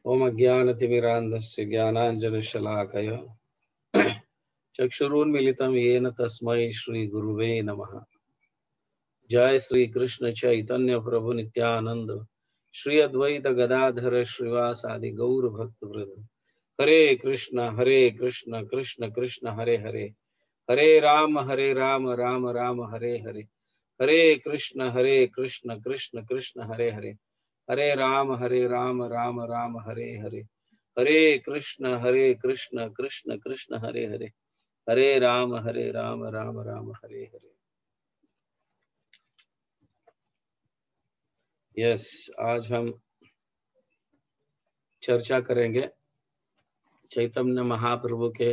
ओम अज्ञानतिमिरान्धस्य ज्ञानाञ्जनशलाकया चक्षुरुन्मीलितं येन तस्मै श्रीगुरुवे नमः। जय श्री कृष्ण चैतन्य प्रभु नित्यानंद श्री अद्वैत गदाधर श्रीवासादि गौर भक्त वृंद। हरे कृष्ण कृष्ण कृष्ण हरे हरे, हरे राम राम राम हरे हरे। हरे कृष्ण कृष्ण कृष्ण हरे हरे, हरे राम राम राम हरे हरे। हरे कृष्ण कृष्ण कृष्ण हरे हरे, हरे राम राम राम हरे हरे। यस, आज हम चर्चा करेंगे चैतन्य महाप्रभु के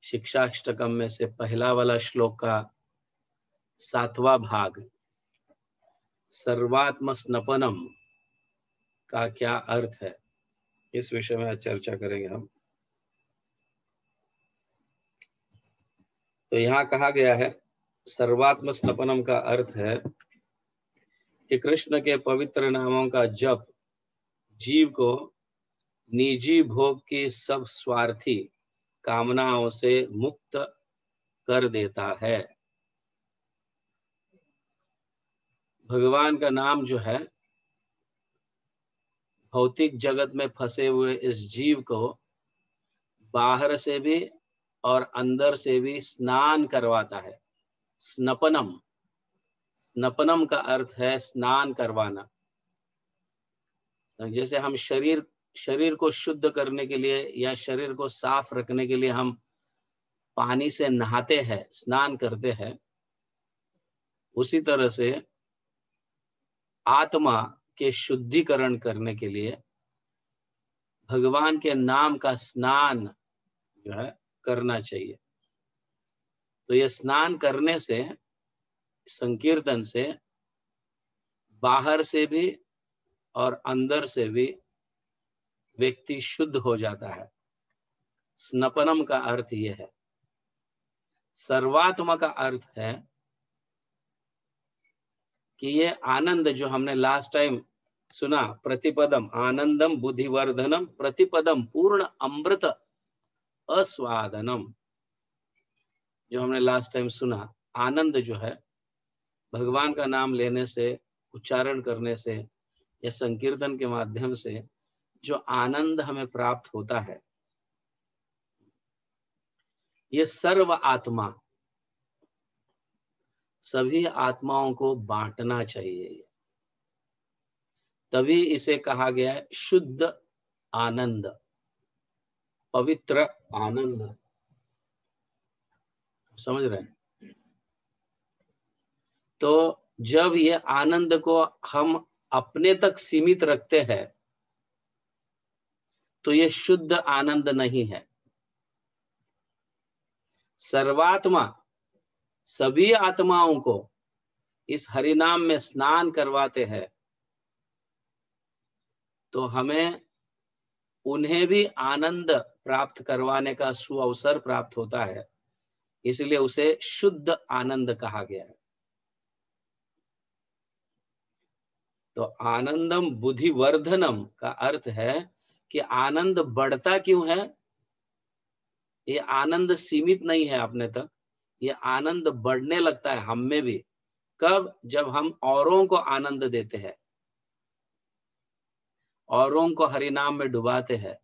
शिक्षाष्टकम में से पहला वाला श्लोक का 7वां भाग, सर्वात्म स्नपनम का क्या अर्थ है, इस विषय में आज चर्चा करेंगे हम। तो यहाँ कहा गया है सर्वात्म स्नपनम का अर्थ है कि कृष्ण के पवित्र नामों का जप जीव को निजी भोग की सब स्वार्थी कामनाओं से मुक्त कर देता है। भगवान का नाम जो है भौतिक जगत में फंसे हुए इस जीव को बाहर से भी और अंदर से भी स्नान करवाता है। स्नपनम, स्नपनम का अर्थ है स्नान करवाना। जैसे हम शरीर को शुद्ध करने के लिए या शरीर को साफ रखने के लिए हम पानी से नहाते हैं, स्नान करते हैं, उसी तरह से आत्मा के शुद्धिकरण करने के लिए भगवान के नाम का स्नान जो है करना चाहिए। तो ये स्नान करने से, संकीर्तन से बाहर से भी और अंदर से भी व्यक्ति शुद्ध हो जाता है। स्नपनम का अर्थ यह है। सर्वात्मा का अर्थ है कि ये आनंद जो हमने लास्ट टाइम सुना, प्रतिपदम आनंदम बुद्धिवर्धनम प्रतिपदम पूर्ण अमृत अस्वादनम, जो हमने लास्ट टाइम सुना, आनंद जो है भगवान का नाम लेने से, उच्चारण करने से या संकीर्तन के माध्यम से जो आनंद हमें प्राप्त होता है, ये सर्व आत्मा, सभी आत्माओं को बांटना चाहिए। तभी इसे कहा गया है शुद्ध आनंद, पवित्र आनंद। समझ रहे हैं? तो जब ये आनंद को हम अपने तक सीमित रखते हैं तो ये शुद्ध आनंद नहीं है। सर्वात्मा सभी आत्माओं को इस हरिनाम में स्नान करवाते हैं तो हमें उन्हें भी आनंद प्राप्त करवाने का सुअवसर प्राप्त होता है, इसलिए उसे शुद्ध आनंद कहा गया है। तो आनंदम बुद्धिवर्धनम का अर्थ है कि आनंद बढ़ता क्यों है। ये आनंद सीमित नहीं है अपने तक, ये आनंद बढ़ने लगता है हम में भी। कब? जब हम औरों को आनंद देते हैं, औरों को हरिनाम में डुबाते हैं,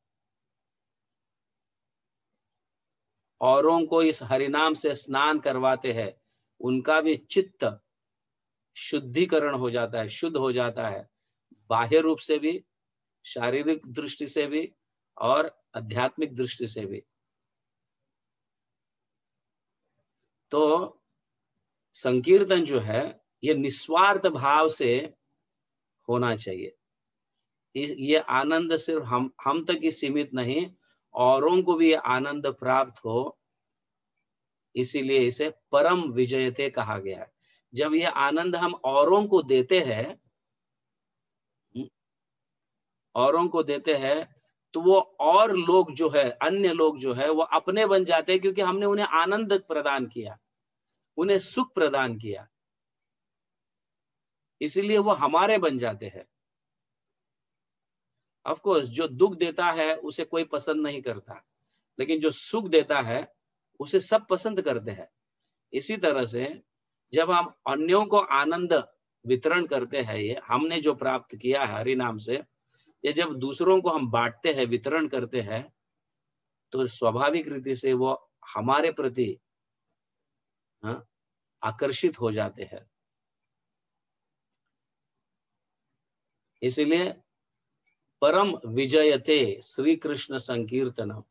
औरों को इस हरिनाम से स्नान करवाते हैं, उनका भी चित्त शुद्धिकरण हो जाता है, शुद्ध हो जाता है, बाह्य रूप से भी, शारीरिक दृष्टि से भी और आध्यात्मिक दृष्टि से भी। तो संकीर्तन जो है ये निस्वार्थ भाव से होना चाहिए। ये आनंद सिर्फ हम तक ही सीमित नहीं, औरों को भी ये आनंद प्राप्त हो, इसीलिए इसे परम विजयते कहा गया है। जब ये आनंद हम औरों को देते हैं, औरों को देते हैं, तो वो और लोग जो है, अन्य लोग जो है वो अपने बन जाते हैं, क्योंकि हमने उन्हें आनंद प्रदान किया, उन्हें सुख प्रदान किया, इसलिए वो हमारे बन जाते हैं। ऑफ कोर्स जो दुख देता है उसे कोई पसंद नहीं करता, लेकिन जो सुख देता है उसे सब पसंद करते हैं। इसी तरह से जब हम अन्यों को आनंद वितरण करते हैं, ये हमने जो प्राप्त किया है हरि नाम से, ये जब दूसरों को हम बांटते हैं, वितरण करते हैं, तो स्वाभाविक रीति से वो हमारे प्रति हाँ, आकर्षित हो जाते हैं। इसलिए परम विजयते श्री कृष्ण संकीर्तनम,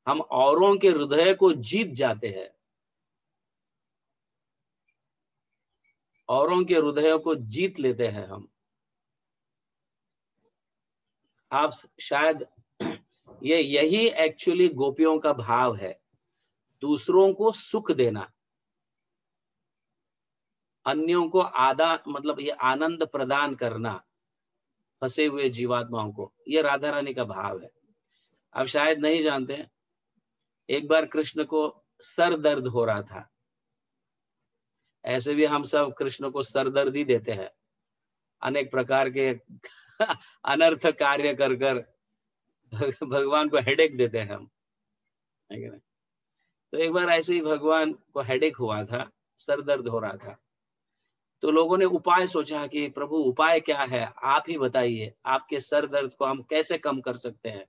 हम औरों के हृदय को जीत जाते हैं, औरों के हृदयों को जीत लेते हैं हम। आप शायद यही एक्चुअली गोपियों का भाव है, दूसरों को सुख देना, अन्यों को मतलब ये आनंद प्रदान करना फंसे हुए जीवात्माओं को, ये राधा रानी का भाव है। आप शायद नहीं जानते, एक बार कृष्ण को सर दर्द हो रहा था। ऐसे भी हम सब कृष्ण को सर दर्द ही देते हैं, अनेक प्रकार के अनर्थ कार्य कर कर भगवान को हेडेक देते हैं हम, है कि नहीं? तो एक बार ऐसे ही भगवान को हेडेक हुआ था, सर दर्द हो रहा था। तो लोगों ने उपाय सोचा कि प्रभु उपाय क्या है, आप ही बताइए, आपके सर दर्द को हम कैसे कम कर सकते हैं।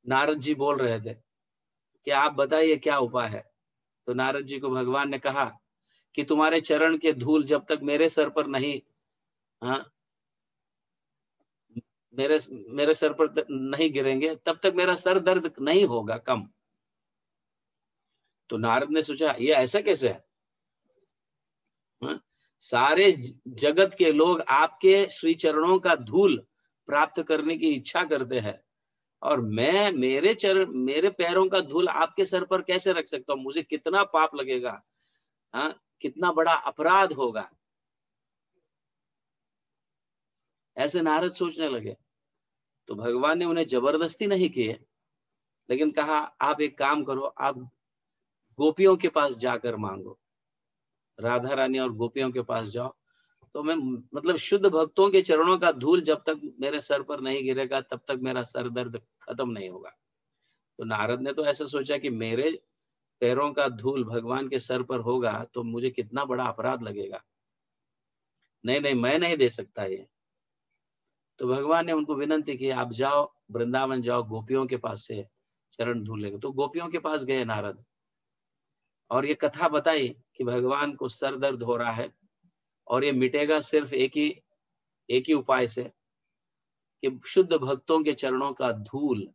नारद जी बोल रहे थे कि आप बताइए क्या उपाय है। तो नारद जी को भगवान ने कहा कि तुम्हारे चरण के धूल जब तक मेरे सर पर नहीं, हाँ, मेरे सर पर नहीं गिरेंगे, तब तक मेरा सर दर्द नहीं होगा कम। तो नारद ने सोचा ये ऐसा कैसे है? हाँ? सारे जगत के लोग आपके श्री चरणों का धूल प्राप्त करने की इच्छा करते हैं, और मैं मेरे पैरों का धूल आपके सर पर कैसे रख सकता हूँ? मुझे कितना पाप लगेगा, हाँ, कितना बड़ा अपराध होगा। ऐसे नारद सोचने लगे। तो भगवान ने उन्हें जबरदस्ती नहीं किए, लेकिन कहा आप एक काम करो, आप गोपियों के पास जाकर मांगो, राधा रानी और गोपियों के पास जाओ, तो मैं मतलब शुद्ध भक्तों के चरणों का धूल जब तक मेरे सर पर नहीं गिरेगा तब तक मेरा सर दर्द खत्म नहीं होगा। तो नारद ने तो ऐसा सोचा कि मेरे पैरों का धूल भगवान के सर पर होगा तो मुझे कितना बड़ा अपराध लगेगा, नहीं नहीं मैं नहीं दे सकता ये। तो भगवान ने उनको विनंती की, आप जाओ वृंदावन जाओ, गोपियों के पास से चरण धूल लेगा। तो गोपियों के पास गए नारद, और ये कथा बताई कि भगवान को सर दर्द हो रहा है और ये मिटेगा सिर्फ एक ही उपाय से, कि शुद्ध भक्तों के चरणों का धूल।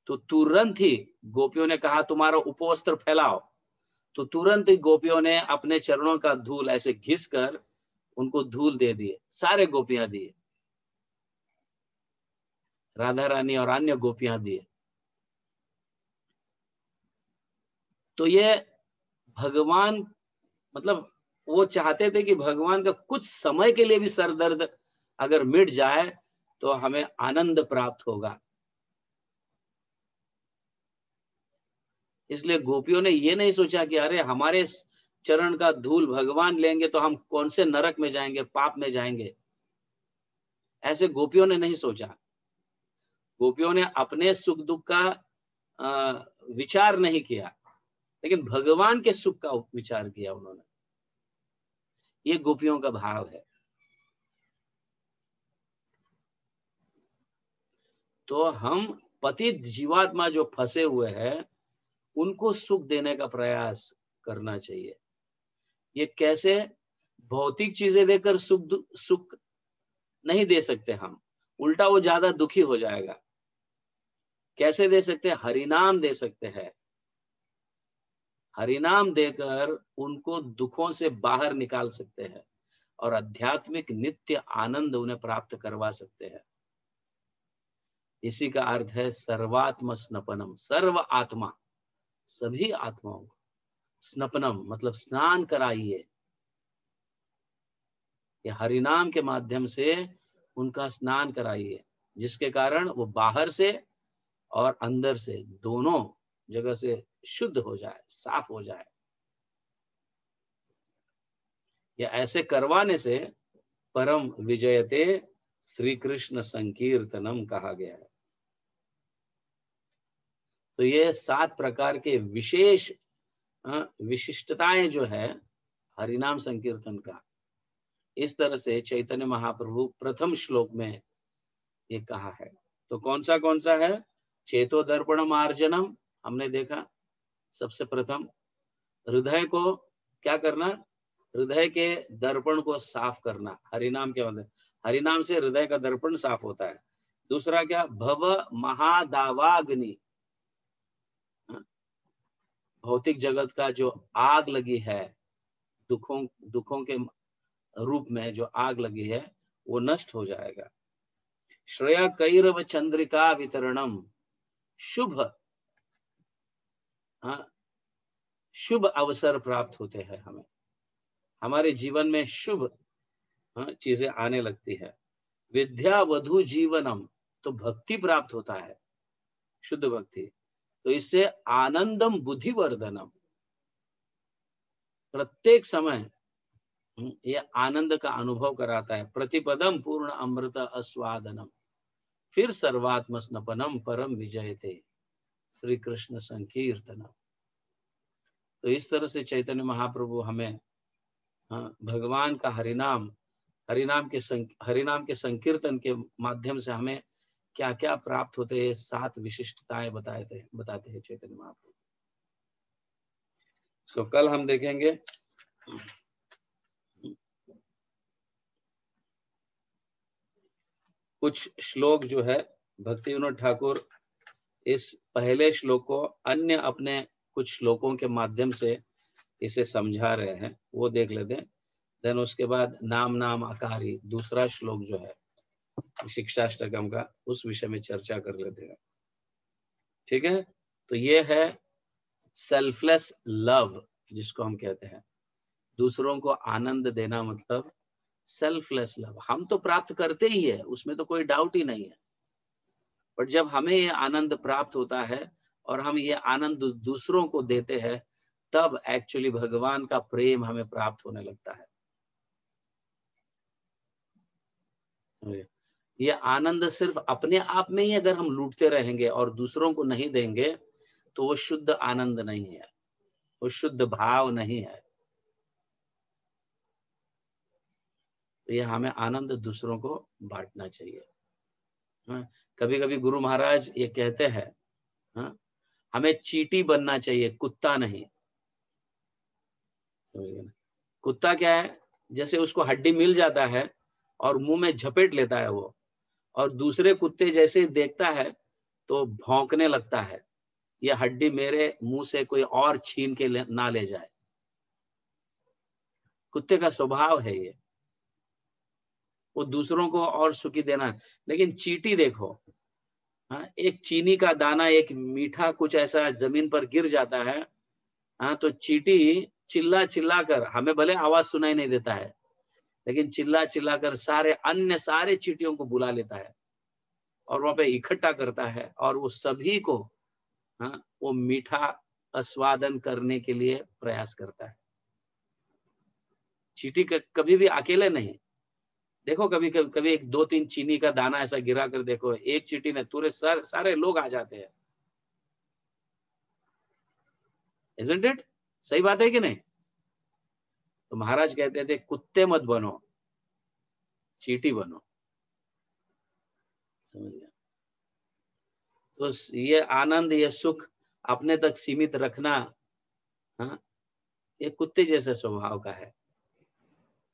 तो तुरंत ही गोपियों ने कहा तुम्हारा उपवस्त्र फैलाओ। तो तुरंत ही गोपियों ने अपने चरणों का धूल ऐसे घिस कर उनको धूल दे दिए, सारे गोपियां दिए, राधा रानी और अन्य गोपियां दिए। तो ये भगवान मतलब वो चाहते थे कि भगवान का कुछ समय के लिए भी सर दर्द अगर मिट जाए तो हमें आनंद प्राप्त होगा। इसलिए गोपियों ने ये नहीं सोचा कि अरे हमारे चरण का धूल भगवान लेंगे तो हम कौन से नरक में जाएंगे, पाप में जाएंगे। ऐसे गोपियों ने नहीं सोचा। गोपियों ने अपने सुख दुख का विचार नहीं किया, लेकिन भगवान के सुख का विचार किया उन्होंने। ये गोपियों का भाव है। तो हम पतित जीवात्मा जो फंसे हुए हैं उनको सुख देने का प्रयास करना चाहिए। ये कैसे? भौतिक चीजें देकर सुख नहीं दे सकते हम, उल्टा वो ज्यादा दुखी हो जाएगा। कैसे दे सकते हैं? हरिनाम दे सकते हैं। हरिनाम देकर उनको दुखों से बाहर निकाल सकते हैं और आध्यात्मिक नित्य आनंद उन्हें प्राप्त करवा सकते हैं। इसी का अर्थ है सर्वात्म स्नपनम, सर्व आत्मा, सभी आत्माओं को स्नपनम मतलब स्नान कराइए। ये हरिनाम के माध्यम से उनका स्नान कराइए, जिसके कारण वो बाहर से और अंदर से दोनों जगह से शुद्ध हो जाए, साफ हो जाए। या ऐसे करवाने से परम विजयते श्री कृष्ण संकीर्तनम कहा गया है। तो ये 7 प्रकार के विशेष विशिष्टताएं जो है हरिनाम संकीर्तन का, इस तरह से चैतन्य महाप्रभु प्रथम श्लोक में ये कहा है। तो कौन सा है? चेतो दर्पण मार्जनम, हमने देखा सबसे प्रथम हृदय को क्या करना, हृदय के दर्पण को साफ करना। हरिनाम के मतलब हरिनाम से हृदय का दर्पण साफ होता है। दूसरा क्या? भव महादावाग्नि, भौतिक जगत का जो आग लगी है, दुखों के रूप में जो आग लगी है वो नष्ट हो जाएगा। श्रेया कैरव चंद्रिका वितरणम, शुभ शुभ अवसर प्राप्त होते हैं हमें, हमारे जीवन में शुभ चीजें आने लगती है। विद्या वधु जीवनम, तो भक्ति प्राप्त होता है, शुद्ध भक्ति। तो इससे आनंदम बुद्धिवर्धनम, प्रत्येक समय ये आनंद का अनुभव कराता है। प्रतिपदम पूर्ण अमृत आस्वादनम, फिर सर्वात्म स्नपनम परम विजयते, श्री कृष्ण संकीर्तनम। तो इस तरह से चैतन्य महाप्रभु हमें भगवान का हरिनाम के संकीर्तन के माध्यम से हमें क्या क्या प्राप्त होते हैं, 7 विशिष्टताएं बताते हैं चैतन्य महाप्रभु। सो कल हम देखेंगे कुछ श्लोक जो है भक्ति विनोद ठाकुर इस पहले श्लोक को अन्य अपने कुछ श्लोकों के माध्यम से इसे समझा रहे हैं, वो देख लेते हैं। देन उसके बाद नाम नाम आकारी दूसरा श्लोक जो है शिक्षाष्टकम का, उस विषय में चर्चा कर लेते हैं। ठीक है, तो ये है सेल्फलेस लव जिसको हम कहते हैं, दूसरों को आनंद देना मतलब सेल्फलेस लव। हम तो प्राप्त करते ही है, उसमें तो कोई डाउट ही नहीं है, पर जब हमें ये आनंद प्राप्त होता है और हम ये आनंद दूसरों को देते हैं, तब एक्चुअली भगवान का प्रेम हमें प्राप्त होने लगता है। ये आनंद सिर्फ अपने आप में ही अगर हम लूटते रहेंगे और दूसरों को नहीं देंगे तो वो शुद्ध आनंद नहीं है, वो शुद्ध भाव नहीं है। तो ये हमें आनंद दूसरों को बांटना चाहिए। कभी कभी गुरु महाराज ये कहते हैं हमें चींटी बनना चाहिए, कुत्ता नहीं। कुत्ता क्या है, जैसे उसको हड्डी मिल जाता है और मुंह में झपेट लेता है वो, और दूसरे कुत्ते जैसे देखता है तो भौंकने लगता है, ये हड्डी मेरे मुंह से कोई और छीन के ना ले जाए। कुत्ते का स्वभाव है ये, वो दूसरों को और सुखी देना है। लेकिन चींटी देखो, एक चीनी का दाना, एक मीठा कुछ ऐसा जमीन पर गिर जाता है, तो चींटी चिल्ला चिल्ला कर, हमें भले आवाज सुनाई नहीं देता है, लेकिन चिल्ला चिल्ला कर अन्य सारे चींटियों को बुला लेता है और वहां पे इकट्ठा करता है, और वो सभी को वो मीठा आस्वादन करने के लिए प्रयास करता है। चींटी कभी भी अकेले नहीं। देखो कभी कभी 1-2-3 चीनी का दाना ऐसा गिरा कर देखो, एक चींटी ने पूरे सारे लोग आ जाते हैं। Isn't it? सही बात है कि नहीं? तो महाराज कहते थे कुत्ते मत बनो, चींटी बनो। समझ गया? तो ये आनंद, ये सुख अपने तक सीमित रखना ये कुत्ते जैसे स्वभाव का है,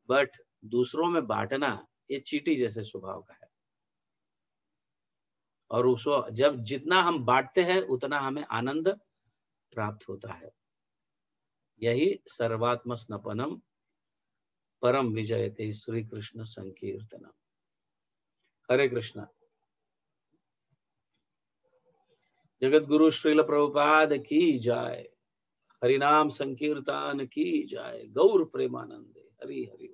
बट दूसरों में बांटना ये चींटी जैसे स्वभाव का है। और उसको जब जितना हम बांटते हैं उतना हमें आनंद प्राप्त होता है। यही सर्वात्म स्नपनम परम विजयते, श्री कृष्ण संकीर्तनम। हरे कृष्णा। जगत गुरु श्रील प्रभुपाद की जाय, हरिनाम संकीर्तन की जाय, गौर प्रेमानंदे। हरि हरि।